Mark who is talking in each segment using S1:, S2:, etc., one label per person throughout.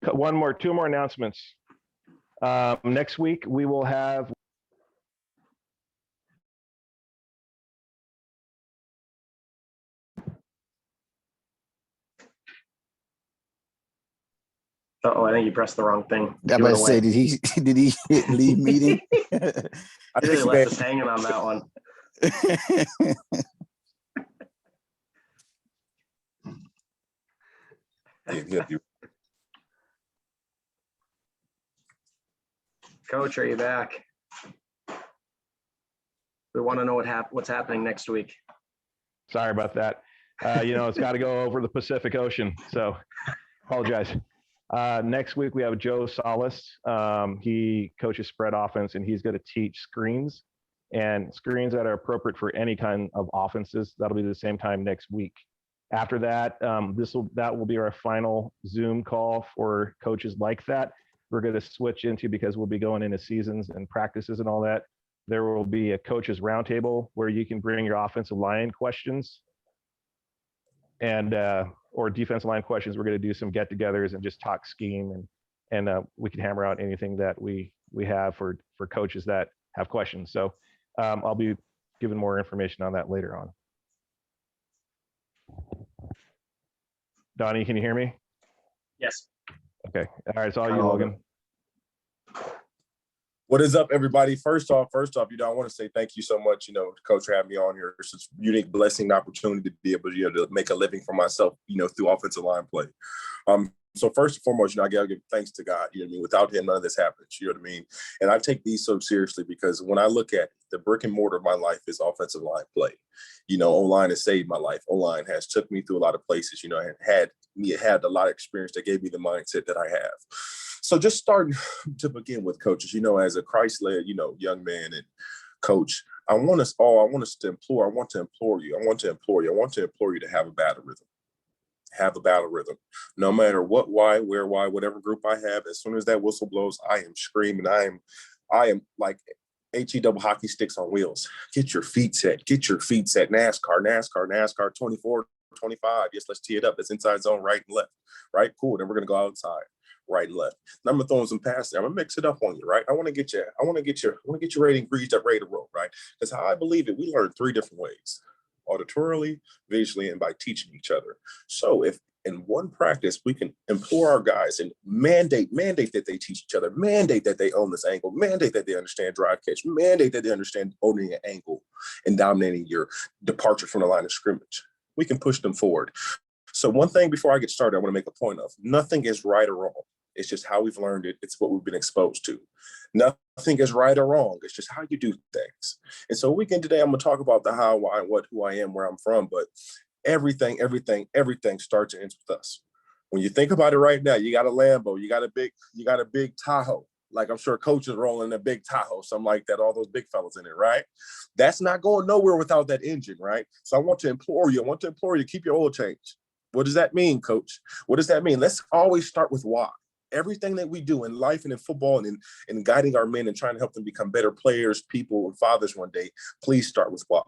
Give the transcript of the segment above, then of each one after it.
S1: two more announcements. Next week, we will have
S2: I think you pressed the wrong thing.
S3: I was about to say, did he hit leave meeting?
S2: I really left us hanging on that one. Coach, are you back? We want to know what's happening next week.
S1: Sorry about that. It's got to go over the Pacific Ocean, so apologize. Next week, we have Joe Solis. He coaches spread offense, and he's going to teach screens and screens that are appropriate for any kind of offenses. That'll be the same time next week. After that, that will be our final Zoom call for coaches like that. We're going to switch into, because we'll be going into seasons and practices and all that, there will be a coaches roundtable where you can bring your offensive line questions and or defensive line questions. We're going to do some get-togethers and just talk scheme, and we can hammer out anything that we have for coaches that have questions. So I'll be giving more information on that later on. Donnie, can you hear me?
S2: Yes.
S1: Okay. All right. It's all you, Logan.
S4: What is up, everybody? First off, I want to say thank you so much, Coach, for having me on here. It's such a unique blessing and opportunity to be able to make a living for myself, through offensive line play. So first and foremost, I gotta give thanks to God. Without him, none of this happens. You know what I mean? And I take these so seriously because when I look at the brick and mortar of my life is offensive line play. O-line has saved my life. O-line has took me through a lot of places. I had a lot of experience that gave me the mindset that I have. So just starting to begin with, coaches, as a Christ-led, young man and coach, I want to implore you to have a battle rhythm. Have a battle rhythm. No matter what, why, where, why, whatever group I have, as soon as that whistle blows, I am screaming. I am like HE double hockey sticks on wheels. Get your feet set. NASCAR, 24, 25. Yes, let's tee it up. That's inside zone, right and left. Right? Cool. Then we're going to go outside. Right and left. And I'm gonna throw some passes. I'm gonna mix it up on you, right? I want to get your rating greased up, ready to roll, right? Because how I believe it, we learn three different ways: auditorily, visually, and by teaching each other. So if in one practice we can implore our guys and mandate that they teach each other, mandate that they own this angle, mandate that they understand drive catch, mandate that they understand owning an angle and dominating your departure from the line of scrimmage, we can push them forward. So one thing before I get started, I want to make a point of: nothing is right or wrong. It's just how we've learned it. It's what we've been exposed to. Nothing is right or wrong. It's just how you do things. And so weekend today, I'm going to talk about the how, why, what, who I am, where I'm from. But everything starts and ends with us. When you think about it right now, you got a Lambo, you got a big Tahoe. Like I'm sure Coach is rolling a big Tahoe, something like that, all those big fellas in it, right? That's not going nowhere without that engine, right? So I want to implore you to keep your oil change. What does that mean, Coach? What does that mean? Let's always start with why. Everything that we do in life and in football and in guiding our men and trying to help them become better players, people, and fathers one day, please start with why.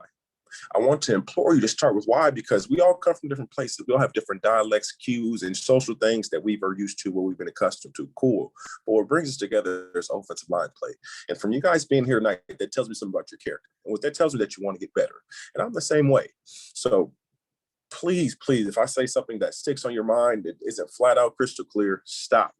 S4: I want to implore you to start with why, because we all come from different places. We all have different dialects, cues, and social things that we've are used to, what we've been accustomed to. Cool. But what brings us together is offensive line play. And from you guys being here tonight, that tells me something about your character. And what that tells me that you want to get better. And I'm the same way. So please, if I say something that sticks on your mind that isn't flat out crystal clear, stop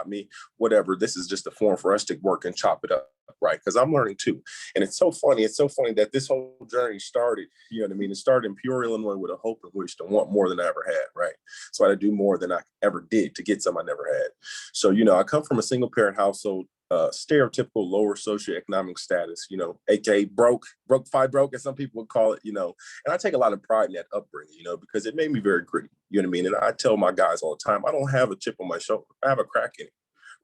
S4: me, whatever. This is just a form for us to work and chop it up, right? Because I'm learning too. And it's so funny that this whole journey started, it started in Peoria, Illinois with a hope and wish to want more than I ever had, right? So I had to do more than I ever did to get some I never had. So, I come from a single parent household, stereotypical lower socioeconomic status, aka broke, as some people would call it, and I take a lot of pride in that upbringing, because it made me very gritty, and I tell my guys all the time, I don't have a chip on my shoulder, I have a crack in it,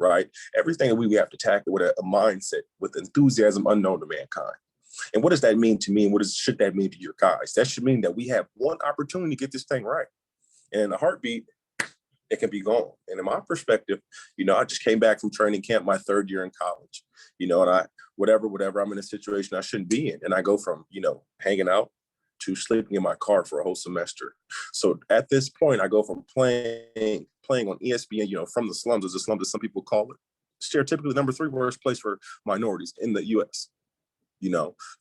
S4: right? Everything that we have to tackle with a mindset, with enthusiasm unknown to mankind. And what does that mean to me, and should that mean to your guys? That should mean that we have one opportunity to get this thing right, and in a heartbeat, it can be gone. And in my perspective, I just came back from training camp my third year in college, and whatever, I'm in a situation I shouldn't be in. And I go from, hanging out to sleeping in my car for a whole semester. So at this point, I go from playing on ESPN, from the slums, as some people call it, stereotypically number 3 worst place for minorities in the U.S.,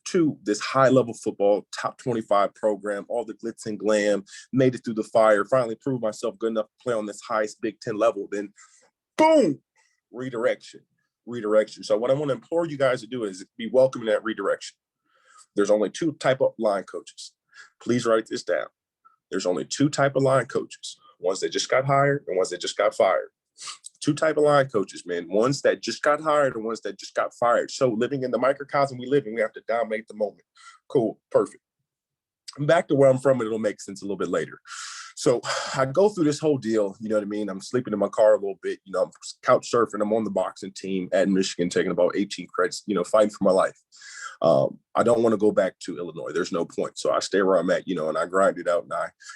S4: to this high-level football, top 25 program, all the glitz and glam, made it through the fire, finally proved myself good enough to play on this highest Big Ten level. Then, boom, redirection. So what I want to implore you guys to do is be welcoming that redirection. There's only 2 type of line coaches. Please write this down. There's only 2 type of line coaches. Ones that just got hired and ones that just got fired. 2 type of line coaches, man. Ones that just got hired and ones that just got fired. So living in the microcosm we live in, we have to dominate the moment. Cool, perfect. Back to where I'm from, and it'll make sense a little bit later. So I go through this whole deal, you know what I mean? I'm sleeping in my car a little bit, I'm couch surfing. I'm on the boxing team at Michigan, taking about 18 credits, fighting for my life. I don't want to go back to Illinois. There's no point. So I stay where I'm at, and I grind it out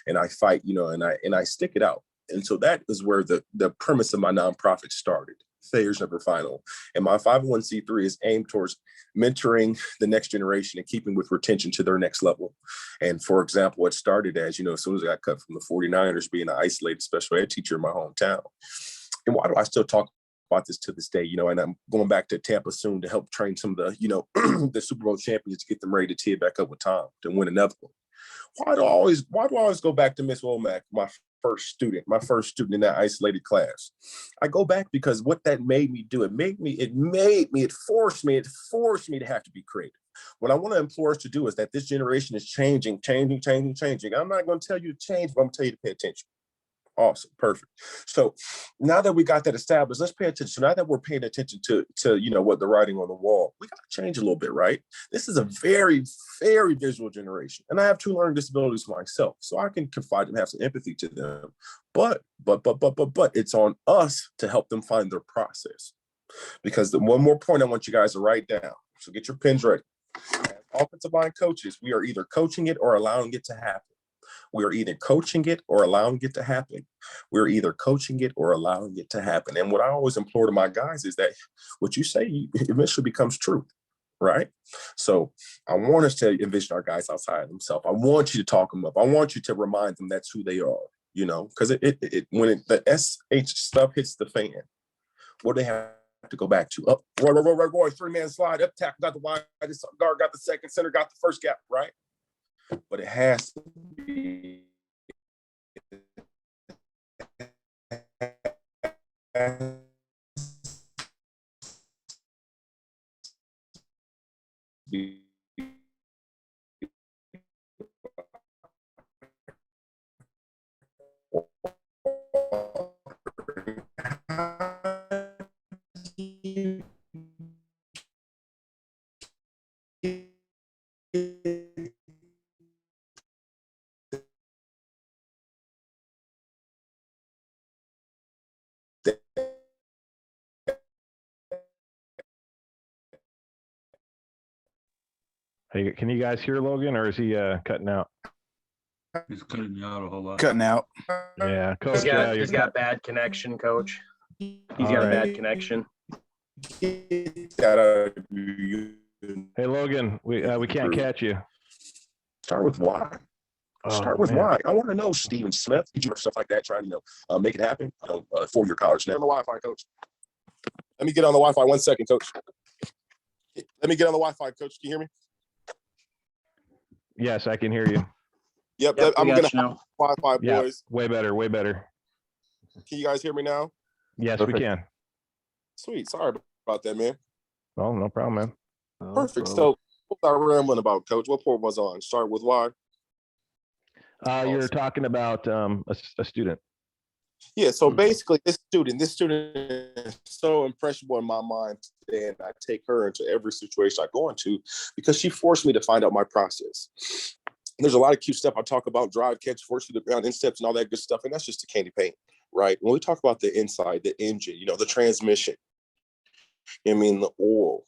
S4: and I fight, and I stick it out. And so that is where the premise of my nonprofit started. Thayer's Never Final. And my 501c3 is aimed towards mentoring the next generation and keeping with retention to their next level. And for example, it started as, as soon as I got cut from the 49ers, being an isolated special ed teacher in my hometown. And why do I still talk about this to this day? And I'm going back to Tampa soon to help train some of the, the Super Bowl champions to get them ready to tee it back up with Tom to win another one. Why do I always go back to Miss Womack, my first student in that isolated class? I go back because what that made me do, it forced me to have to be creative. What I want to implore us to do is that this generation is changing. I'm not going to tell you to change, but I'm going to tell you to pay attention. Awesome. Perfect. So now that we got that established, let's pay attention. So now that we're paying attention to what the writing on the wall, we got to change a little bit, right? This is a very, very visual generation. And I have 2 learning disabilities myself, so I can confide and have some empathy to them. But it's on us to help them find their process. Because the one more point I want you guys to write down. So get your pens ready. As offensive line coaches, we are either coaching it or allowing it to happen. We're either coaching it or allowing it to happen. We're either coaching it or allowing it to happen. And what I always implore to my guys is that what you say eventually becomes true, right? So I want us to envision our guys outside of themselves. I want you to talk them up. I want you to remind them that's who they are, because when the SH stuff hits the fan, what do they have to go back to? Up, Roy, 3-man slide, up, tackle, got the wide, guard got the second, center got the first gap, right? But it has to be
S1: Hey, can you guys hear Logan, or is he cutting out?
S5: He's cutting you out a whole lot.
S3: Cutting out.
S1: Yeah, Coach.
S2: He's got bad connection, Coach. He's got a bad connection.
S1: Hey, Logan, we can't catch you.
S4: Start with why. Start with why. I want to know, Stephen Smith, stuff like that, trying to make it happen. 4-year college. Now, on the Wi-Fi, Coach. Let me get on the Wi-Fi 1 second, Coach. Let me get on the Wi-Fi, Coach. Can you hear me?
S1: Yes, I can hear you.
S4: Yep, I'm going to have Wi-Fi, boys.
S1: Way better.
S4: Can you guys hear me now?
S1: Yes,
S4: Perfect.
S1: we can.
S4: Sweet. Sorry about that, man.
S1: Oh, no problem, man.
S4: Perfect. So what was I rambling about, Coach? What point was I on? Start with why?
S1: You're talking about a student.
S4: Yeah, so basically this student is so impressionable in my mind today, and I take her into every situation I go into because she forced me to find out my process. And there's a lot of cute stuff I talk about: drive, catch, force you to the ground, insteps, and all that good stuff. And that's just the candy paint, right? When we talk about the inside, the engine, the transmission, the oil,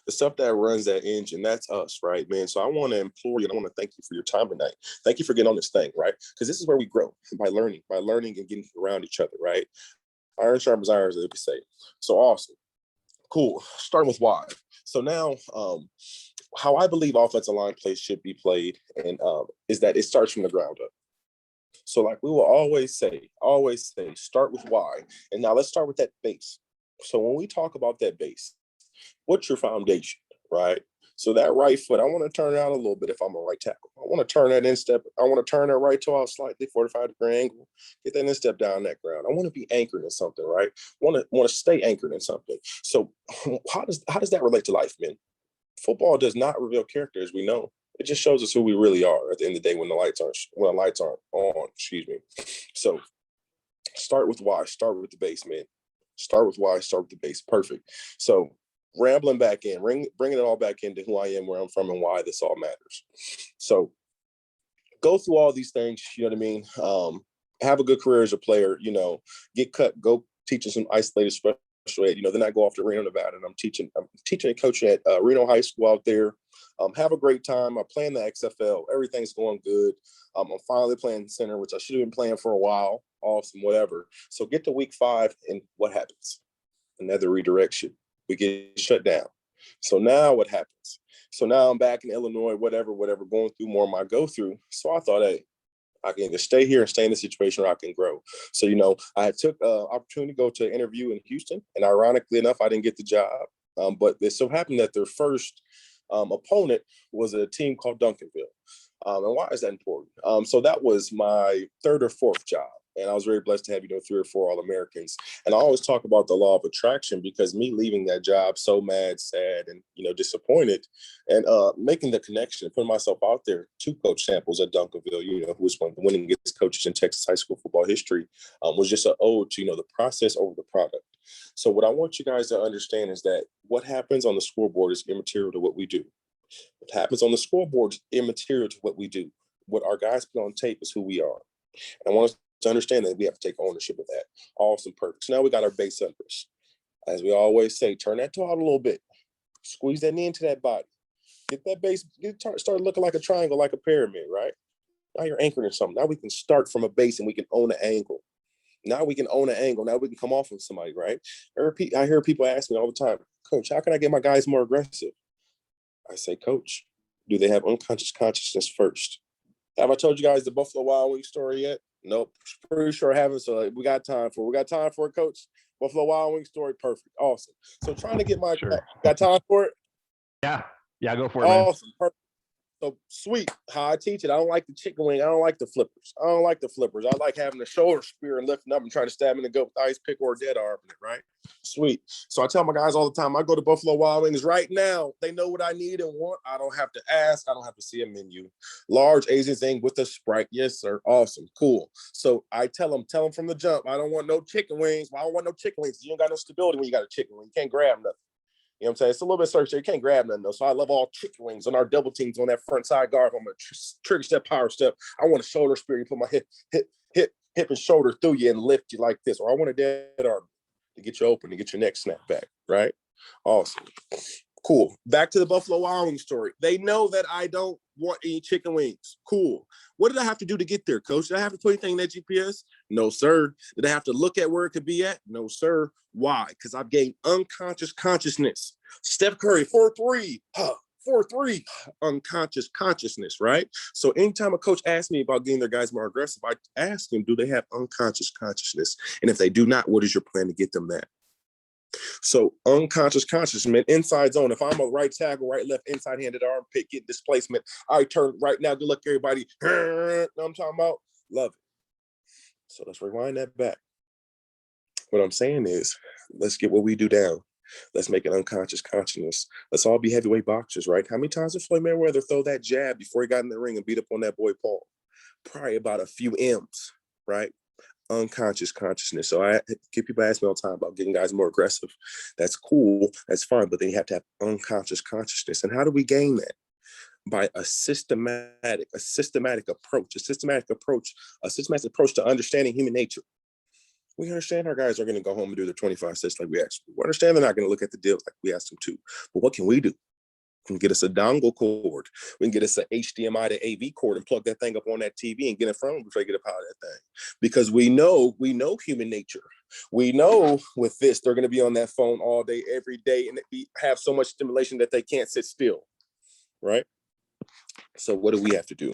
S4: the stuff that runs that engine, that's us, right, man? So I want to implore you, and I want to thank you for your time tonight. Thank you for getting on this thing, right? Because this is where we grow, by learning and getting around each other, right? Iron sharpens iron, as they say. So awesome. Cool. Starting with why. So now, how I believe offensive line plays should be played, and is that it starts from the ground up. So like we will always say, start with why. And now let's start with that base. So when we talk about that base, what's your foundation, right? So that right foot, I want to turn it out a little bit if I'm a right tackle. I want to turn that instep. I want to turn that right toe out slightly, 45-degree angle, get that instep down that ground. I want to be anchored in something, right? Want to stay anchored in something. So how does that relate to life, man? Football does not reveal character, as we know. It just shows us who we really are at the end of the day when the lights aren't on. Excuse me. So start with why. Start with the base, man. Start with why. Start with the base. Perfect. So rambling back in, bringing it all back into who I am, where I'm from, and why this all matters. So go through all these things. You know what I mean? Have a good career as a player. You know, get cut. Go teaching some isolated special ed. You know, then I go off to Reno, Nevada, and I'm teaching and coaching at Reno High School out there. Have a great time. I'm playing the XFL. Everything's going good. I'm finally playing center, which I should have been playing for a while. Awesome, whatever. So get to week 5, and what happens? Another redirection. We get shut down. So now what happens? So now I'm back in Illinois, whatever, going through more of my go through. So I thought, hey, I can either stay here and stay in the situation, or I can grow. So, you know, I took an opportunity to go to an interview in Houston, and ironically enough, I didn't get the job. But it so happened that their first opponent was a team called Duncanville. And why is that important? So that was my 3rd or 4th job. And I was very blessed to have, 3 or 4 All-Americans. And I always talk about the law of attraction, because me leaving that job so mad, sad, and, disappointed, and making the connection, putting myself out there to Coach Samples at Duncanville, who was one of the winningest coaches in Texas high school football history, was just an ode to, the process over the product. So what I want you guys to understand is that what happens on the scoreboard is immaterial to what we do. What happens on the scoreboard is immaterial to what we do. What our guys put on tape is who we are. And I want us to understand that we have to take ownership of that. Awesome, perfect. So now we got our base under us. As we always say, turn that toe out a little bit. Squeeze that knee into that body. Get that base, start looking like a triangle, like a pyramid, right? Now you're anchoring in something. Now we can start from a base and we can own an angle. Now we can own an angle. Now we can come off of somebody, right? I hear people ask me all the time, Coach, how can I get my guys more aggressive? I say, Coach, do they have unconscious consciousness first? Have I told you guys the Buffalo Wild Wings story yet? Nope. Pretty sure I haven't. So we got time for it, Coach. Buffalo Wild Wings story. Perfect. Awesome. So trying to get my got time for it?
S1: Yeah, go for it,
S4: awesome. Man. Perfect. So sweet. How I teach it. I don't like the chicken wing. I don't like the flippers. I like having the shoulder spear and lifting up and trying to stab in the gut with ice pick or a dead arm in it, right? Sweet. So I tell my guys all the time, I go to Buffalo Wild Wings right now. They know what I need and want. I don't have to ask. I don't have to see a menu. Large Asian thing with a Sprite. Yes, sir. Awesome. Cool. So I tell them from the jump, I don't want no chicken wings. I don't want no chicken wings. You don't got no stability when you got a chicken wing. You can't grab nothing. You know what I'm saying? It's a little bit search. You can't grab nothing though. So I love all chicken wings on our double teams on that front side guard. I'm a trigger step, power step. I want a shoulder spear. You put my hip and shoulder through you and lift you like this. Or I want a dead arm to get you open, to get your neck snapped back, right? Awesome. Cool. Back to the Buffalo Wild Wings story. They know that I don't want any chicken wings. Cool. What did I have to do to get there, Coach? Did I have to put anything in that GPS? No, sir. Did I have to look at where it could be at? No, sir. Why? Because I've gained unconscious consciousness. Steph Curry, 4-3. 4-3. Unconscious consciousness, right? So anytime a coach asks me about getting their guys more aggressive, I ask them, do they have unconscious consciousness? And if they do not, what is your plan to get them that? So unconscious consciousness, man, inside zone. If I'm a right tackle, right, left, inside handed armpit, get displacement, I turn right now. Good luck, everybody. You know what I'm talking about? Love it. So let's rewind that back. What I'm saying is, let's get what we do down. Let's make it unconscious consciousness. Let's all be heavyweight boxers, right? How many times did Floyd Mayweather throw that jab before he got in the ring and beat up on that boy Paul? Probably about a few M's, right? Unconscious consciousness. So I get people ask me all the time about getting guys more aggressive. That's cool. That's fine. But they have to have unconscious consciousness. And how do we gain that? By a systematic approach to understanding human nature. We understand our guys are going to go home and do their 25 sets like we asked them. We understand they're not going to look at the deal like we asked them to. But what can we do? We can get us a dongle cord. We can get us an HDMI to AV cord and plug that thing up on that TV and get in front of them before they get up out of that thing. Because we know human nature. We know with this, they're going to be on that phone all day, every day, and have so much stimulation that they can't sit still, right? So what do we have to do?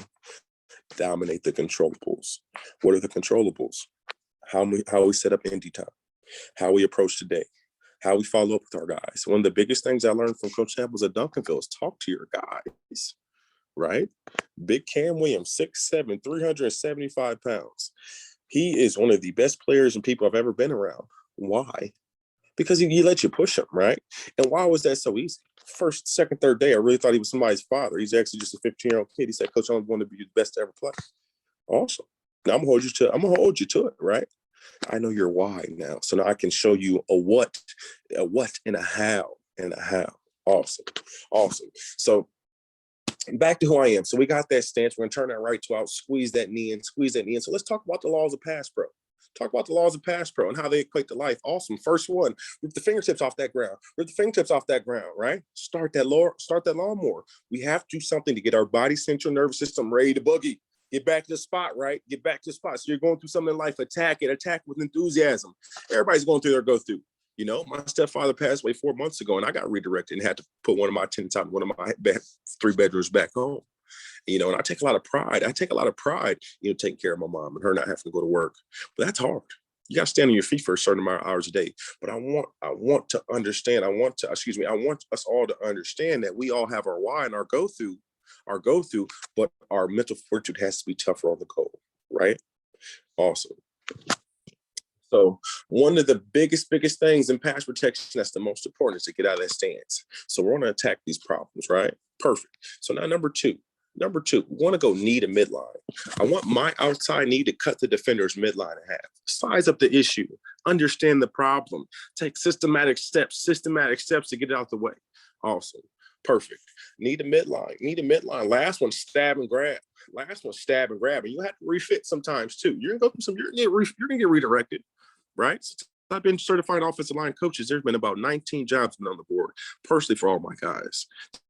S4: Dominate the controllables. What are the controllables? How we set up indie time, how we approach today, how we follow up with our guys. One of the biggest things I learned from Coach Samples at Duncanville is talk to your guys, right? Big Cam Williams, 6'7", 375 pounds. He is one of the best players and people I've ever been around. Why? Because he let you push him, right? And why was that so easy? First, second, third day, I really thought he was somebody's father. He's actually just a 15-year-old kid. He said, Coach, I want to be the best to ever play. Awesome. Now I'm gonna hold you to it, right? I know your why now. So now I can show you a what and a how and a how. Awesome. So back to who I am. So we got that stance. We're gonna turn that right to out, squeeze that knee in. So let's talk about the laws of pass pro. Talk about the laws of pass pro and how they equate to life. Awesome. First one, rip the fingertips off that ground. Right? Start that lawnmower. We have to do something to get our body, central nervous system ready to boogie. Get back to the spot, right? Get back to the spot. So you're going through something in life, attack with enthusiasm. Everybody's going through their go through. You know, my stepfather passed away 4 months ago and I got redirected and had to put one of my tenants out in one of my 3 bedrooms back home. You know, and I take a lot of pride, you know, taking care of my mom and her not having to go to work. But that's hard. You got to stand on your feet for a certain amount of hours a day. But I want us all to understand that we all have our why and our go through, but our mental fortitude has to be tougher on the goal, right? Awesome. So one of the biggest things in pass protection that's the most important is to get out of that stance. So we're going to attack these problems, right? Perfect. So now number two, we want to go knee to midline. I want my outside knee to cut the defender's midline in half. Size up the issue, understand the problem, take systematic steps to get it out the way. Awesome. Perfect. Knee to midline. Last one, stab and grab. And you have to refit sometimes too. You're gonna go through you're gonna get redirected, right? Since I've been certified offensive line coaches, there's been about 19 jobs on the board personally for all my guys.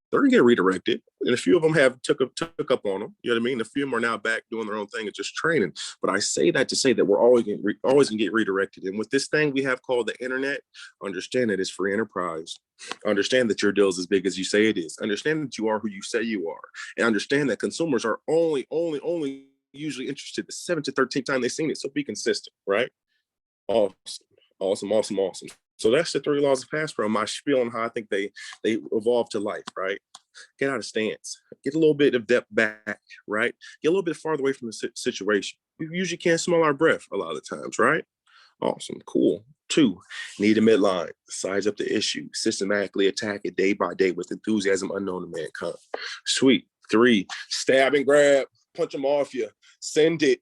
S4: They're gonna get redirected, and a few of them have took up on them. You know what I mean? A few of them are now back doing their own thing and just training. But I say that to say that we're always gonna get redirected. And with this thing we have called the internet, understand that it's free enterprise. Understand that your deal is as big as you say it is. Understand that you are who you say you are, and understand that consumers are only usually interested the 7th to 13th time they've seen it. So be consistent, right? Awesome. So that's the 3 laws of pass pro. My spiel on how I think they evolve to life, right? Get out of stance. Get a little bit of depth back, right? Get a little bit farther away from the situation. We usually can't smell our breath a lot of the times, right? Awesome. Cool. 2, need a midline. Size up the issue. Systematically attack it day by day with enthusiasm unknown to mankind. Sweet. 3, stab and grab. Punch them off you. Send it,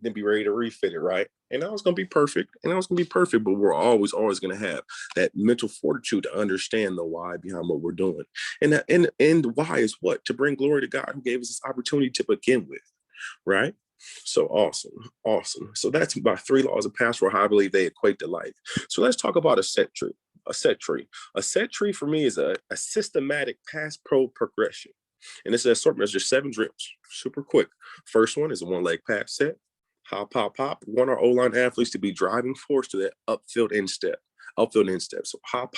S4: then be ready to refit it, right? And that was going to be perfect. But we're always going to have that mental fortitude to understand the why behind what we're doing. And the why is what? To bring glory to God who gave us this opportunity to begin with, right? So awesome. So that's my 3 laws of pass pro, how I believe they equate to life. So let's talk about a set tree. A set tree for me is a systematic pass pro progression. And this is an assortment. There's just 7 drills, super quick. First one is a 1-leg pass set. Hop. We want our O-line athletes to be driving force to that upfield instep. So hop.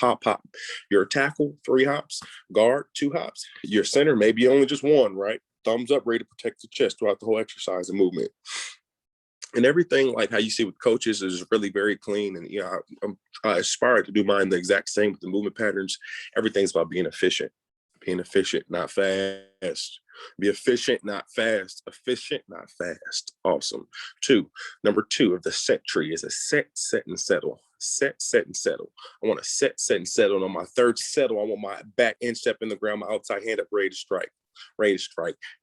S4: Your tackle, 3 hops. Guard, 2 hops. Your center, maybe only just 1, right? Thumbs up, ready to protect the chest throughout the whole exercise and movement. And everything like how you see with coaches is really very clean. And I aspire to do mine the exact same with the movement patterns. Everything's about being efficient, not fast. Be efficient, not fast. Awesome. Number 2 of the set tree is a set and settle. I want to set and settle. And on my 3rd settle, I want my back instep in the ground, my outside hand up, ready to strike.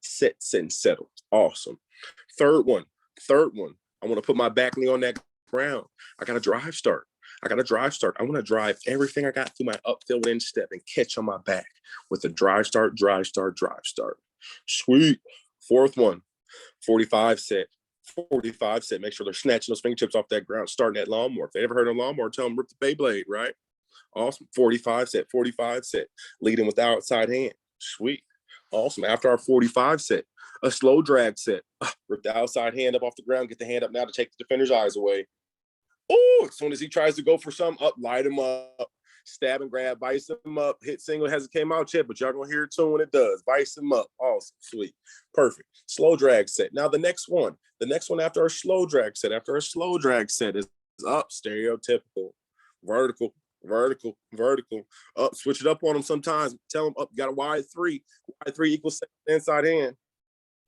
S4: Set and settle. Awesome. Third one. I want to put my back knee on that ground. I got a drive start. I want to drive everything I got through my upfield instep and catch on my back with a drive start. Sweet. 4th one, 45 set. Make sure they're snatching those fingertips off that ground, starting that lawnmower. If they ever heard of a lawnmower, tell them rip the Beyblade, right? Awesome. 45 set. Leading with the outside hand. Sweet. Awesome. After our 45 set, a slow drag set. Rip the outside hand up off the ground, get the hand up now to take the defender's eyes away. Oh, as soon as he tries to go for something, up, light him up, stab and grab, vice him up. Hit single hasn't came out yet, but y'all gonna hear it soon when it does. Vice him up. Awesome, sweet, perfect. Slow drag set. Now the next one after our slow drag set, is up, stereotypical, vertical, vertical, vertical, up. Switch it up on him sometimes. Tell him up. Got a wide three equals inside hand.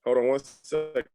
S4: Hold on 1 second.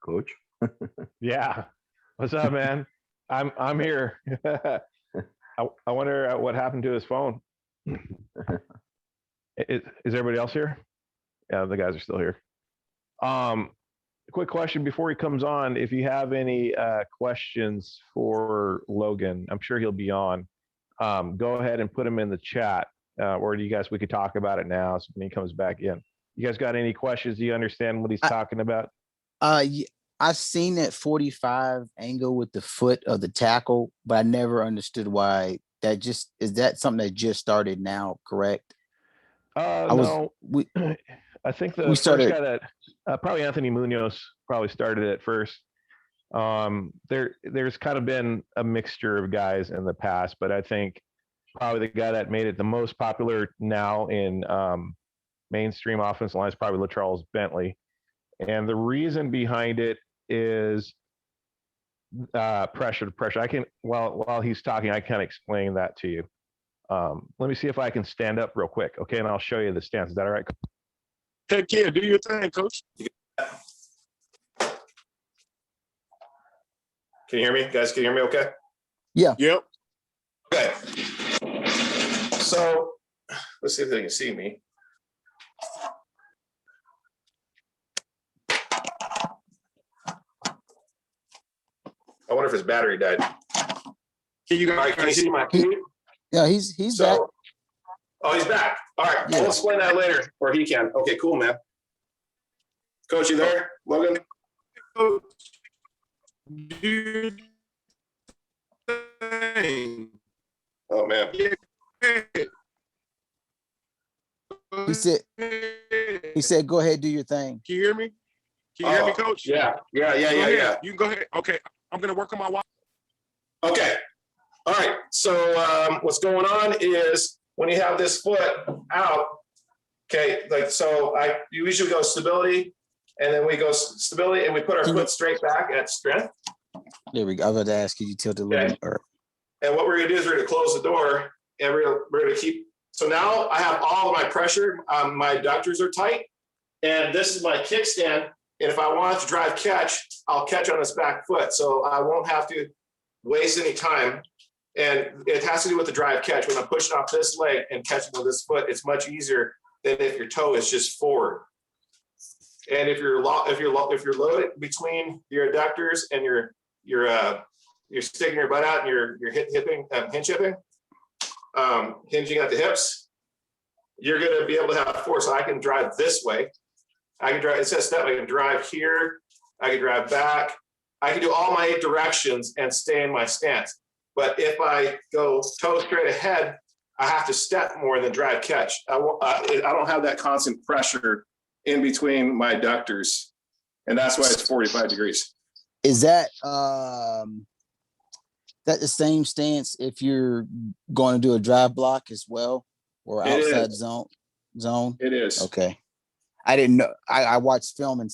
S3: Coach.
S1: Yeah. What's up, man? I'm here. I wonder what happened to his phone. Is everybody else here? Yeah, the guys are still here. Quick question before he comes on. If you have any questions for Logan, I'm sure he'll be on. Go ahead and put them in the chat, or do you guys? We could talk about it now so when he comes back in. You guys got any questions? Do you understand what he's talking about?
S3: I've seen that 45 angle with the foot of the tackle, but I never understood why that just is that something that just started now, correct?
S1: No, I think the first guy that probably Anthony Munoz probably started it first. There's kind of been a mixture of guys in the past, but I think probably the guy that made it the most popular now in mainstream offense line is probably LaCharles Bentley. And the reason behind it is pressure to pressure. I can, while he's talking, I can explain that to you. Let me see if I can stand up real quick, okay? And I'll show you the stance. Is that all right?
S4: Heck yeah, do your thing, coach. Can you hear me? Guys, can you hear me okay?
S3: Yeah.
S4: Yep. Okay. So let's see if they can see me. I wonder if his battery died. Can you guys can you see my feed?
S3: Yeah, he's back.
S4: Oh, he's back. All right.
S3: Yeah.
S4: I'll explain that later, or he can. Okay, cool, man. Coach, you there? Logan? Coach, do thing. Oh, man.
S3: He said, go ahead, do your thing.
S4: Can you hear me? Can you hear me, Coach? Yeah. You can go ahead. Okay. I'm going to work on my watch. Okay. All right. So what's going on is when you have this foot out, okay, like so you usually go stability, and then we go stability, and we put our foot straight back at strength.
S3: There we go. I was about to ask you tilt a little bit.
S4: And what we're going to do is we're going to close the door, and we're going to keep. So now I have all of my pressure. My adductors are tight, and this is my kickstand. And if I want to drive catch, I'll catch on this back foot. So I won't have to waste any time. And it has to do with the drive catch. When I'm pushing off this leg and catching with this foot, it's much easier than if your toe is just forward. And if you're loaded between your adductors and you're sticking your butt out and you're hinge hipping, hinging at the hips, you're going to be able to have force. So I can drive this way. I can drive, it says step, I can drive here, I can drive back, I can do all my 8 directions and stay in my stance. But if I go toe straight ahead, I have to step more than drive catch. I don't have that constant pressure in between my adductors, and that's why it's 45 degrees.
S3: Is that that the same stance if you're going to do a drive block as well, or outside zone? It is. Okay. I didn't know. I watched film and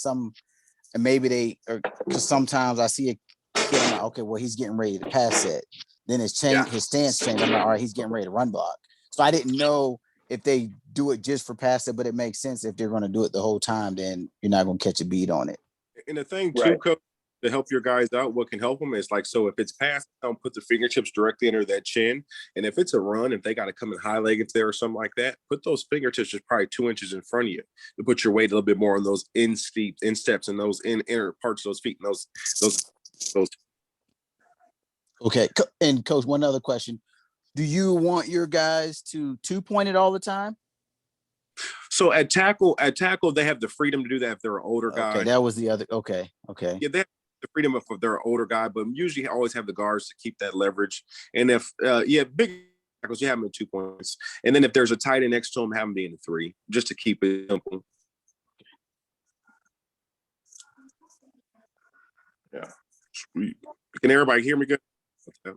S3: maybe because sometimes I see a kid, I'm like, okay, well, he's getting ready to pass it. Then his stance changed. I'm like, all right, he's getting ready to run block. So I didn't know if they do it just for pass it, but it makes sense if they're going to do it the whole time, then you're not going to catch a beat on it.
S4: And the thing too, Coach, to help your guys out, what can help them is like, so if it's pass, put the fingertips directly under that chin. And if it's a run, if they got to come in high leg if there or something like that, put those fingertips just probably 2 inches in front of you to put your weight a little bit more on those insteps and those inner parts of those feet and those.
S3: Okay. And coach, one other question. Do you want your guys to 2-point it all the time?
S4: So at tackle, they have the freedom to do that if they're an older guy.
S3: Okay, that was the other. Okay.
S4: Yeah, they have the freedom if they're an older guy, but usually always have the guards to keep that leverage. And if big tackles, you have them in 2 points. And then if there's a tight end next to them, have them be in 3, just to keep it simple. Yeah, sweet. Can everybody hear me good?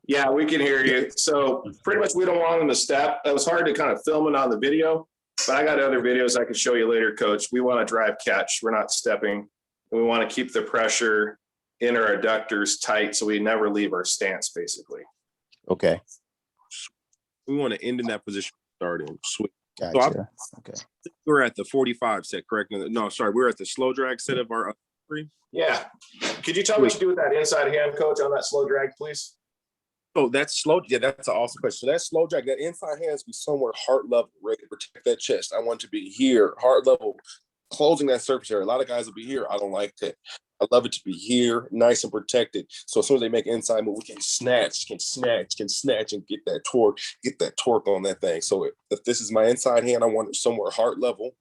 S2: Yeah, we can hear you. So pretty much we don't want them to step. It was hard to kind of film it on the video, but I got other videos I can show you later, Coach. We want to drive catch. We're not stepping. We want to keep the pressure in our adductors tight so we never leave our stance, basically.
S3: Okay.
S4: We want to end in that position, start in. Sweet.
S3: Gotcha. Okay.
S4: We're at the 45 set, correct? No, sorry. We're at the slow drag set of our 3.
S2: Yeah. Could you tell me what you do with that inside hand, Coach, on that slow drag, please?
S4: Oh, that's slow. Yeah, that's an awesome question. So that slow drag, that inside hand has to be somewhere heart level, ready to protect that chest. I want to be here, heart level, closing that surface area. A lot of guys will be here. I don't like that. I love it to be here, nice and protected. So as soon as they make an inside move, we can snatch and get that torque on that thing. So if this is my inside hand, I want it somewhere heart level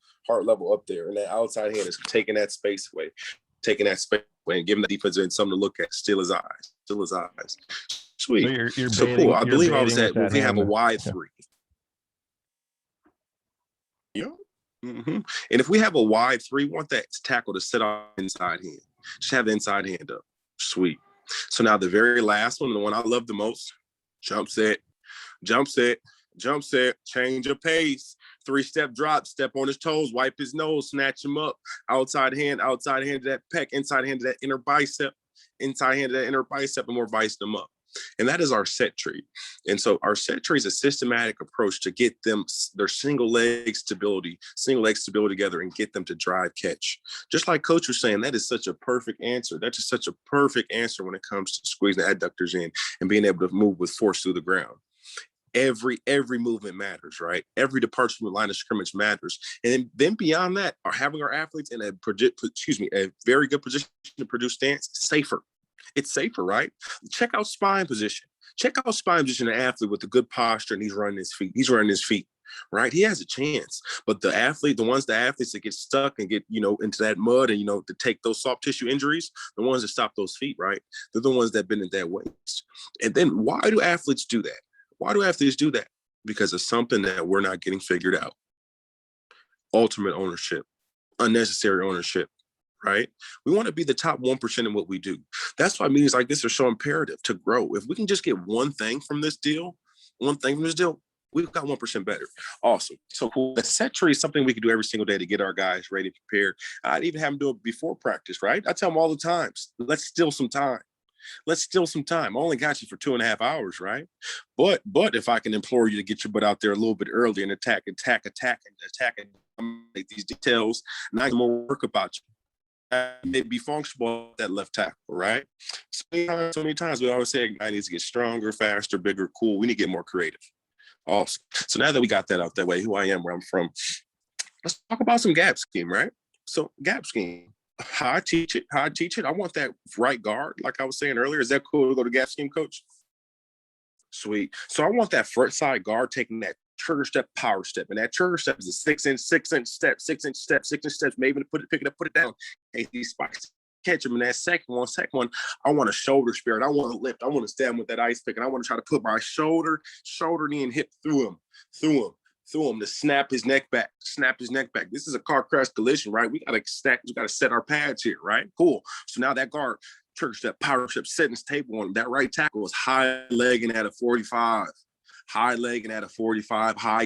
S4: up there. And that outside hand is taking that space away, and giving the defense something to look at. Still his eyes. Sweet.
S1: So you're
S4: so
S1: baiting,
S4: cool. I believe I was at, we have a wide 3. Yeah. Mm-hmm. And if we have a wide 3, we want that tackle to sit on inside hand. Just have the inside hand up. Sweet. So now the very last one, the one I love the most, jump set, change of pace, 3-step drop, step on his toes, wipe his nose, snatch him up, outside hand to that pec, inside hand to that inner bicep, and we're vicing them up. And that is our set tree. And so our set tree is a systematic approach to get them their single leg stability together and get them to drive catch. Just like Coach was saying, that is such a perfect answer. That's just such a perfect answer when it comes to squeezing the adductors in and being able to move with force through the ground. Every movement matters, right? Every departure from the line of scrimmage matters. And then beyond that, having our athletes in a very good position to produce stance, safer. It's safer, right? Check out spine position. An athlete with a good posture and he's running his feet, right? He has a chance. But the athletes that get stuck and get, into that mud and, to take those soft tissue injuries, the ones that stop those feet, right? They're the ones that bend at that waist. And then why do athletes do that? Because of something that we're not getting figured out. Ultimate ownership, unnecessary ownership. Right? We want to be the top 1% in what we do. That's why meetings like this are so imperative to grow. If we can just get one thing from this deal, we've got 1% better. Awesome. So cool. The set tree is something we can do every single day to get our guys ready to prepare. I'd even have them do it before practice, right? I tell them all the time, let's steal some time. I only got you for 2.5 hours, right? But if I can implore you to get your butt out there a little bit early and attack and make these details, not more work about you. May be functional at that left tackle, right? So many times we always say I need to get stronger, faster, bigger, cool. We need to get more creative. Awesome. So now that we got that out that way, who I am, where I'm from, let's talk about some gap scheme, right? So gap scheme, how I teach it. I want that right guard, like I was saying earlier. Is that cool to go to gap scheme, Coach? Sweet. So I want that front side guard taking that trigger step, power step. And that trigger step is a 6-inch steps, maybe to pick it up, put it down. Hey, these spikes, catch them. And that second one, I want a shoulder spear. And I want to lift. I want to stab him with that ice pick. And I want to try to put my shoulder, knee, and hip through him to snap his neck back. This is a car crash collision, right? We got to set our pads here, right? Cool. So now that guard, trigger step, power step, setting his table on him. That right tackle was high legging at a 45. High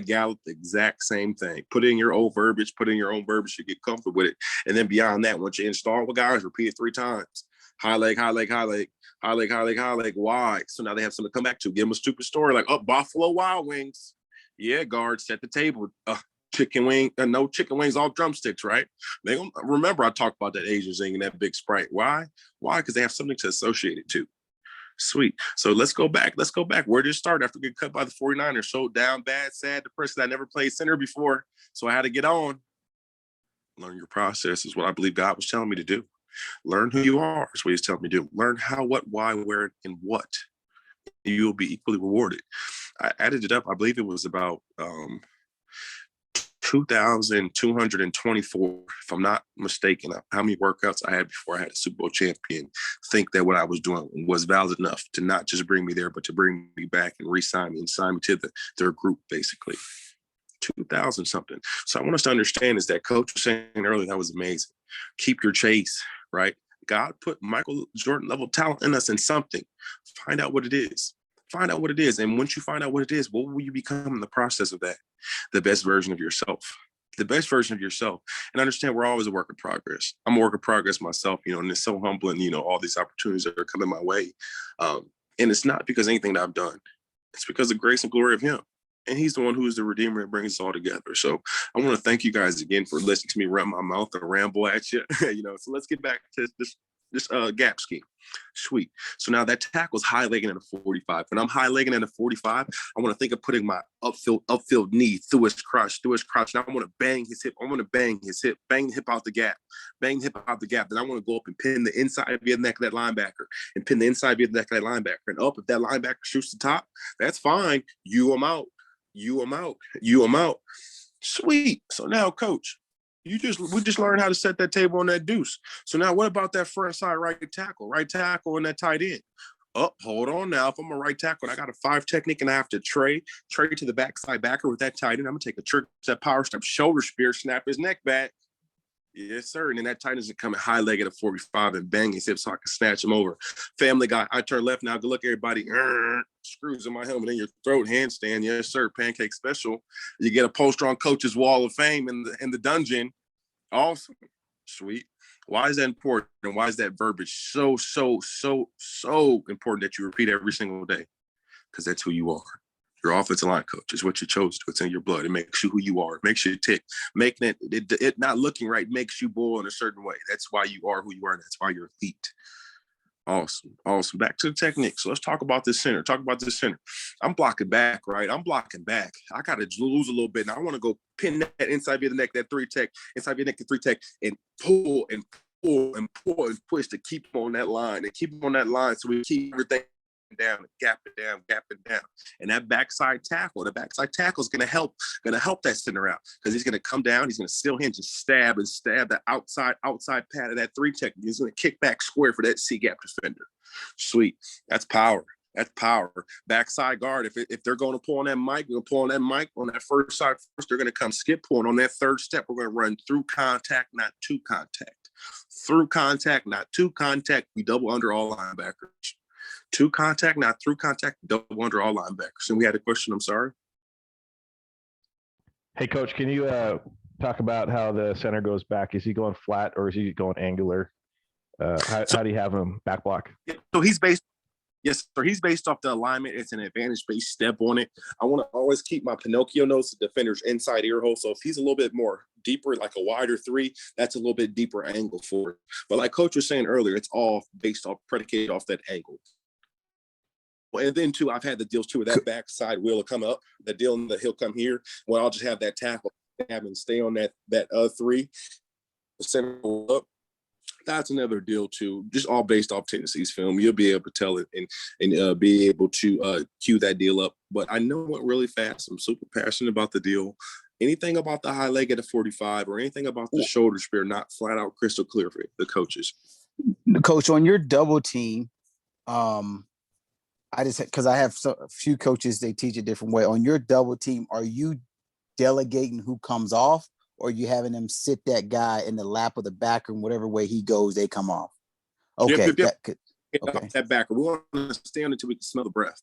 S4: gallop, the exact same thing. Put in your own verbiage, you get comfortable with it. And then beyond that, once you install with guys, repeat it 3 times. High leg, wide. So now they have something to come back to. Give them a stupid story like, Buffalo Wild Wings. Yeah, guard, set the table. no chicken wings, all drumsticks, right? They gonna remember I talked about that Asian zing and that big Sprite. Why? Because they have something to associate it to. Sweet. So let's go back. Where did it start after getting cut by the 49ers? So down, bad, sad, depressed. I never played center before, so I had to get on. Learn your process is what I believe God was telling me to do. Learn who you are is what he's telling me to do. Learn how, what, why, where, and what. You'll be equally rewarded. I added it up. I believe it was about 2,224, if I'm not mistaken, how many workouts I had before I had a Super Bowl champion think that what I was doing was valid enough to not just bring me there, but to bring me back and re-sign me and sign me to their group, basically. 2,000 something. So I want us to understand is that coach was saying earlier, that was amazing. Keep your chase, right? God put Michael Jordan level talent in us in something. Find out what it is. Find out what it is. And once you find out what it is, what will you become in the process of that? The best version of yourself. The best version of yourself. And understand we're always a work in progress. I'm a work in progress myself, and it's so humbling, all these opportunities that are coming my way. And it's not because of anything that I've done. It's because of the grace and glory of him. And he's the one who is the Redeemer and brings us all together. So I want to thank you guys again for listening to me run my mouth and ramble at you. So let's get back to this gap scheme. Sweet. So now that tackle's high legging at a 45. When I'm high legging at a 45, I want to think of putting my upfield knee through his crotch. Now I want to bang his hip. Bang the hip out the gap. Then I want to go up and pin the inside of the neck of that linebacker and pin the inside of the neck of that linebacker. And up, if that linebacker shoots the top, that's fine. You him out. Sweet. So now, coach, we just learned how to set that table on that deuce. So now what about that front side right tackle and that tight end? Hold on now. If I'm a right tackle and I got a 5 technique and I have to trade to the backside backer with that tight end, I'm going to take a trick, that power step, shoulder spear, snap his neck back. Yes, sir. And then that tight end is coming high leg at a 45 and bang his hip so I can snatch him over. Family Guy, I turn left now. Good luck, everybody. Screws in my helmet in your throat, handstand. Yes, sir. Pancake special. You get a poster on Coach's Wall of Fame in the dungeon. Awesome. Sweet. Why is that important? And why is that verbiage so important that you repeat every single day? Because that's who you are. Your offensive line coach is what you chose to. It's in your blood. It makes you who you are. It makes you tick. Making it not looking right makes you boil in a certain way. That's why you are who you are. And that's why you're elite. Awesome. Back to the technique. So let's talk about this center. I'm blocking back, right? I got to lose a little bit. Now I want to go pin that inside of the neck, that 3 tech, inside of your neck, the 3 tech, and pull and push to keep him on that line. So we keep everything down, gap it down. And that backside tackle is going to help that center out because he's going to come down, he's going to still hinge and stab the outside pad of that 3 tech. He's going to kick back square for that C gap defender. Sweet. That's power. Backside guard. If they're going to pull on that mic, we're going to pull on that mic on that first side first. They're going to come skip pulling on that third step. We're going to run through contact, not to contact. Through contact, not to contact. We double under all linebackers. To contact, not through contact, double under all linebackers. And we had a question, I'm sorry.
S1: Hey, Coach, can you talk about how the center goes back? Is he going flat or is he going angular? How do you have him back block?
S4: So he's based off the alignment. It's an advantage-based step on it. I want to always keep my Pinocchio nose, the defender's inside ear hole. So if he's a little bit more deeper, like a wider 3, that's a little bit deeper angle for it. But like Coach was saying earlier, it's all predicated off that angle. And then too, I've had the deals too where that backside wheel will come up, the deal that he'll come here. Well, I'll just have that tackle and stay on that 3, center up. That's another deal too, just all based off Tennessee's film. You'll be able to tell it and be able to cue that deal up. But I know it went really fast. I'm super passionate about the deal. Anything about the high leg at a 45 or anything about the shoulder spear, not flat out crystal clear for the coaches.
S3: Coach, on your double team, because I have a few coaches, they teach a different way. On your double team, are you delegating who comes off, or are you having them sit that guy in the lap of the backer and whatever way he goes, they come off? Okay.
S4: Yep. That backer. We want to stand until we can smell the breath.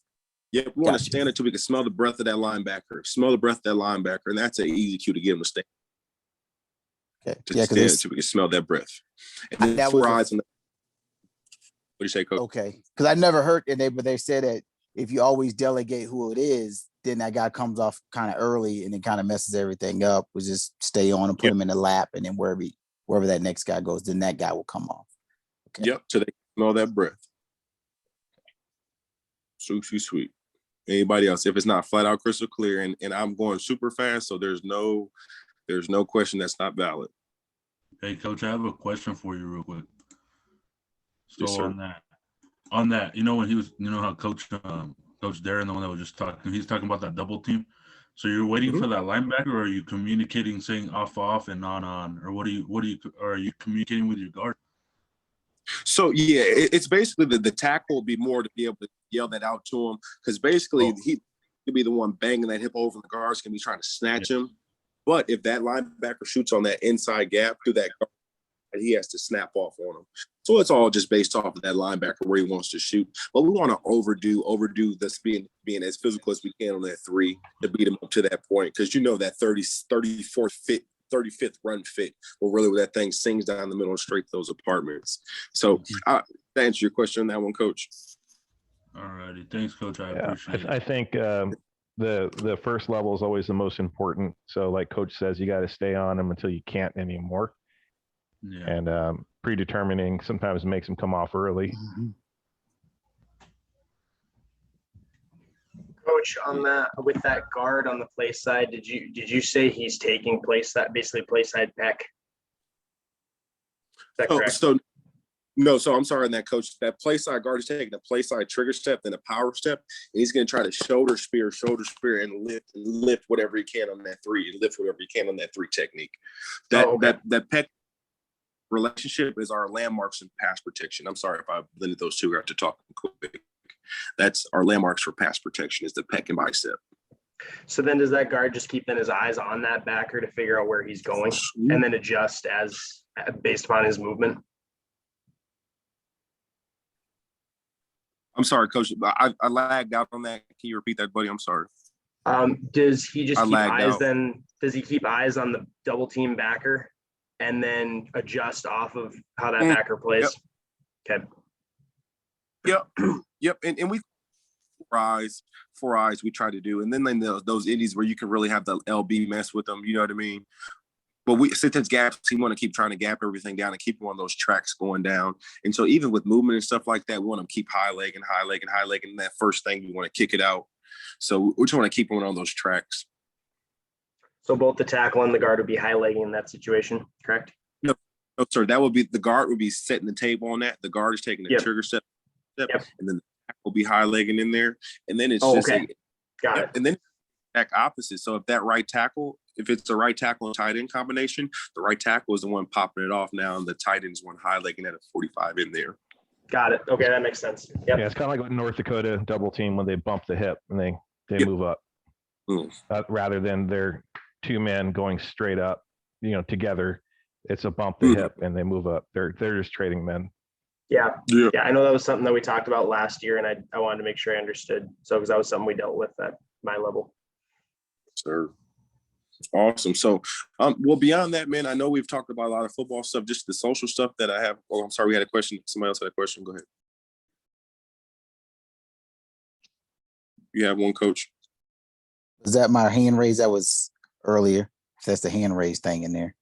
S4: Yep, we want to stand until we can smell the breath of that linebacker. And that's an easy cue to get him to stand.
S3: Okay.
S4: Stand until we can smell that breath. And then 4 eyes on the. What do you say, Coach?
S3: Okay, because I never heard but they said that if you always delegate who it is, then that guy comes off kind of early and it kind of messes everything up. We just stay on and put him in the lap, and then wherever that next guy goes, then that guy will come off.
S4: Okay. Yep. So they smell that breath. Sweet. Anybody else? If it's not flat out crystal clear, and I'm going super fast, so there's no question that's not valid.
S5: Hey, Coach, I have a question for you real quick. So
S4: Yes,
S5: on that, when he was, how Coach Darren, the one that was just talking, he's talking about that double team. So you're waiting for that linebacker, or are you communicating, saying off and on, or are you communicating with your guard?
S4: So yeah, it's basically the tackle will be more to be able to yell that out to him, because basically he could be the one banging that hip over the guards, can be trying to snatch him. But if that linebacker shoots on that inside gap through that guard, he has to snap off on him. So it's all just based off of that linebacker where he wants to shoot. But we want to overdo this being as physical as we can on that 3 to beat him up to that point, because that 35th run fit will really, where that thing sings down the middle and straight to those apartments. So to answer your question on that one, Coach.
S5: All righty. Thanks, Coach. I appreciate it.
S1: I think the first level is always the most important. So like Coach says, you got to stay on them until you can't anymore. Yeah. And predetermining sometimes makes them come off early.
S3: Mm-hmm.
S6: Coach, on that, with that guard on the play side, did you say he's taking play side peck? Is that correct?
S4: So I'm sorry on that, Coach. That play side guard is taking a play side trigger step, then a power step, and he's going to try to shoulder spear, and lift whatever he can on that 3, and lift whatever he can on that 3 technique. That peck relationship is our landmarks in pass protection. I'm sorry if I blended those two out to talk quick. That's our landmarks for pass protection, is the peck and bicep.
S6: So then does that guard just keep his eyes on that backer to figure out where he's going and then adjust based upon his movement?
S4: I'm sorry, Coach. I lagged out on that. Can you repeat that, buddy? I'm sorry.
S6: Does he just keep eyes then? Does he keep eyes on the double team backer and then adjust off of how that backer plays? Yep.
S4: Okay. Yep. And we four eyes we try to do. And then those indies where you can really have the LB mess with them, you know what I mean? But sometimes gaps, we want to keep trying to gap everything down and keep them on those tracks going down. And so even with movement and stuff like that, we want to keep high leg. And that first thing, we want to kick it out. So we just want to keep them on those tracks.
S6: So both the tackle and the guard would be high legging in that situation, correct?
S4: No, sir. That would be, the guard would be setting the table on that. The guard is taking the trigger step, and then the tackle will be high legging in there. And then it's
S6: got it.
S4: And then back opposite. So if it's the right tackle and tight end combination, the right tackle is the one popping it off now, and the tight end is one high legging at a 45 in there.
S6: Got it. Okay, that makes sense. Yep.
S1: Yeah, it's kind of like with North Dakota double team when they bump the hip and they move up, rather than their 2 men going straight up, together. It's a bump the hip and they move up. They're just trading men.
S6: Yeah. I know that was something that we talked about last year, and I wanted to make sure I understood. So because that was something we dealt with at my level.
S4: Sir. Awesome. So, well, beyond that, man, I know we've talked about a lot of football stuff, just the social stuff that I have. Oh, I'm sorry, we had a question. Somebody else had a question. Go ahead. You have one, Coach?
S3: Is that my hand raise that was earlier? That's the hand raise thing in there.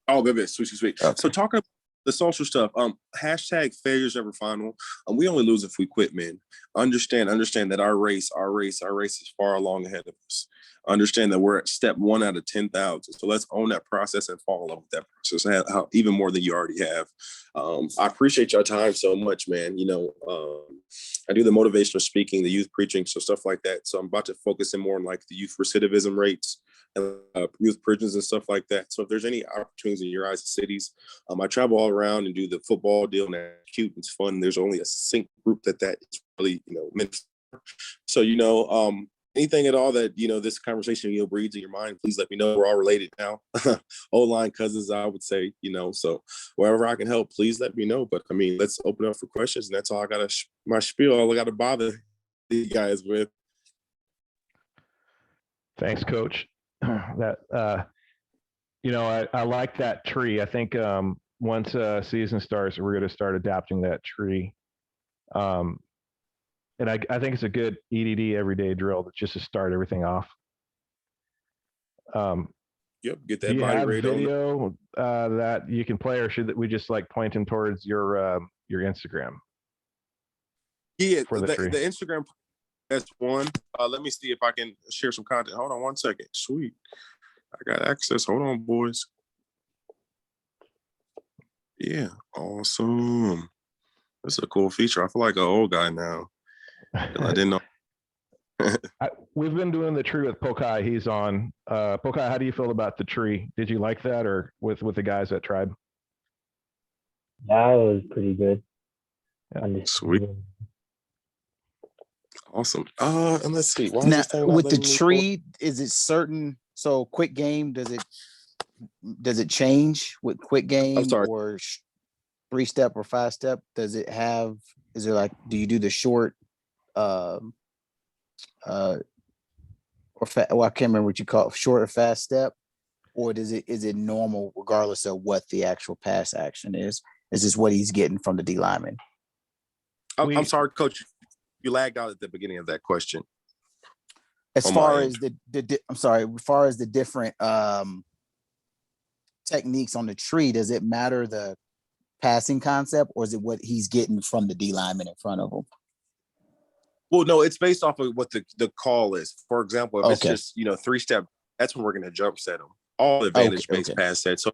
S4: Oh, baby, sweet.
S3: Okay.
S4: So talk about the social stuff. Hashtag failures ever final. We only lose if we quit, man. Understand that our race is far along ahead of us. Understand that we're at step 1 out of 10,000. So let's own that process and fall in love with that process, even more than you already have. I appreciate your time so much, man. I do the motivational speaking, the youth preaching, so stuff like that. So I'm about to focus in more on like the youth recidivism rates and youth prisons and stuff like that. So if there's any opportunities in your eyes, cities, I travel all around and do the football deal, and that's cute. It's fun. There's only a sync group that is really, meant for. So, anything at all that, this conversation, breeds in your mind, please let me know. We're all related now. O-line cousins, I would say, so wherever I can help, please let me know. But let's open up for questions. And that's all I got my spiel, all I got to bother you guys with.
S1: Thanks, Coach. That, I like that tree. I think once season starts, we're going to start adapting that tree. And I think it's a good EDD everyday drill that's just to start everything off.
S4: Yep, get
S1: Do
S4: that
S1: you
S4: body
S1: have
S4: rate on.
S1: video that you can play, or should we just like point him towards your Instagram?
S4: Yeah,
S1: for the tree?
S4: the Instagram, that's one. Let me see if I can share some content. Hold on one second. Sweet. I got access. Hold on, boys. Yeah, awesome. That's a cool feature. I feel like an old guy now. I didn't know.
S1: We've been doing the tree with Pokai. He's on. Pokai, how do you feel about the tree? Did you like that, or with the guys at Tribe?
S7: That was pretty good.
S1: Yeah.
S4: Sweet. Awesome. And let's see. Why
S3: Now, with the tree, is it certain? So, quick game, does it change with quick game or 3-step or 5-step? Does it have? Is it like? Do you do the short? Or I can't remember what you call it, short or fast step, or is it normal regardless of what the actual pass action is? Is this what he's getting from the D lineman?
S4: I'm sorry, Coach. You lagged out at the beginning of that question.
S3: As far as as far as the different techniques on the tree, does it matter the passing concept, or is it what he's getting from the D lineman in front of him?
S4: Well, no, it's based off of what the call is. For example, if it's just 3-step, that's when we're going to jump set them. All advantage-based pass sets. So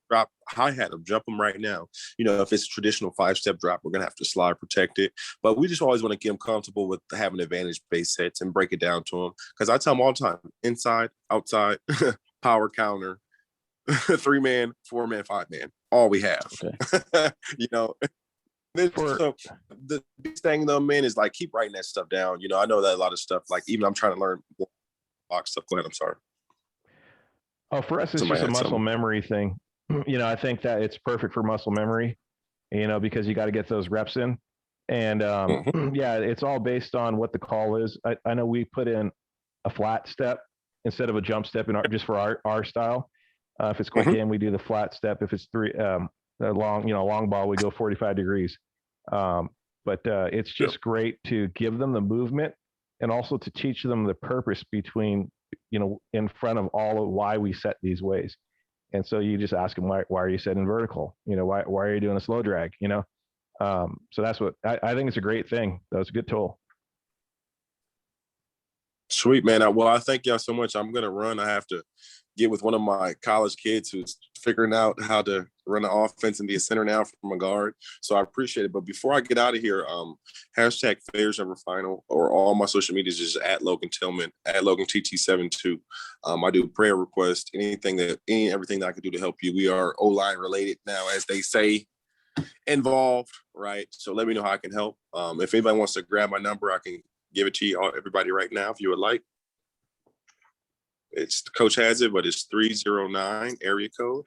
S4: drop hi-hat them, jump them right now. If it's a traditional 5-step drop, we're going to have to slide protect it. But we just always want to get them comfortable with having advantage-based sets and break it down to them. Because I tell them all the time, inside, outside, power counter, 3-man, 4-man, 5-man, all we have. So the big thing though, man, is like keep writing that stuff down. I know that a lot of stuff, like even I'm trying to learn box stuff. Go ahead, I'm sorry.
S1: Oh, for us, it's just a muscle memory thing. I think that it's perfect for muscle memory, because you got to get those reps in. And yeah, it's all based on what the call is. I know we put in a flat step instead of a jump step just for our style. If it's quick game, we do the flat step. If it's long ball, we go 45 degrees. But it's just great to give them the movement and also to teach them the purpose between, in front of all of why we set these ways. And so you just ask them, why are you setting vertical? Why are you doing a slow drag? So that's what I think it's a great thing. That was a good tool.
S4: Sweet, man. I thank y'all so much. I'm going to run. I have to get with one of my college kids who's figuring out how to run an offense and be a center now from a guard. So I appreciate it. But before I get out of here, hashtag Failures Never Final, or all my social medias is at Logan Tillman, at Logan TT72. I do prayer requests, everything that I can do to help you. We are O-line related now, as they say, involved, right? So let me know how I can help. If anybody wants to grab my number, I can give it to you, everybody, right now, if you would like. It's Coach has it, but it's 309 area code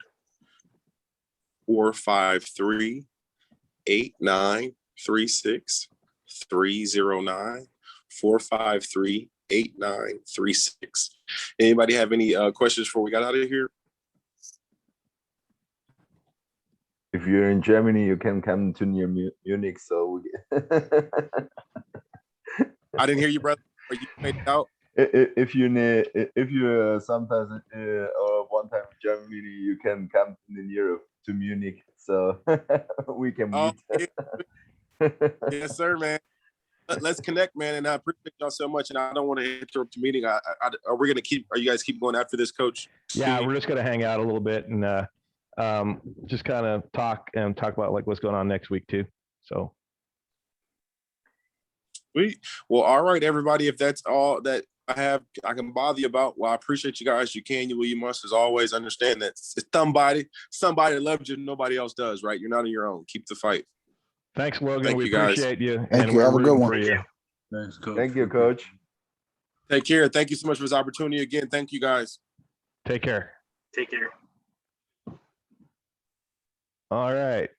S4: 453-8936. 309-453-8936. Anybody have any questions before we got out of here?
S8: If you're in Germany, you can come to near Munich. So
S4: I didn't hear you, brother. Are you made it out?
S8: If you sometimes or one time in Germany, you can come in Europe to Munich, so we can meet.
S4: Yes, sir, man. Let's connect, man. And I appreciate y'all so much. And I don't want to interrupt the meeting. Are you guys keep going after this, Coach?
S1: Yeah, we're just gonna hang out a little bit and just kind of talk about like what's going on next week too. So.
S4: Sweet. Well, all right, everybody. If that's all that I can bother you about, well, I appreciate you guys. You must, as always, understand that it's somebody that loves you, nobody else does, right? You're not on your own. Keep the fight.
S1: Thanks, Logan.
S4: Thank
S1: we
S4: you, guys.
S1: Appreciate you.
S3: Thank you. Have a good one.
S5: Thanks, Coach.
S8: Thank you, Coach.
S4: Take care. Thank you so much for this opportunity again. Thank you, guys.
S1: Take care.
S6: Take care.
S1: All right.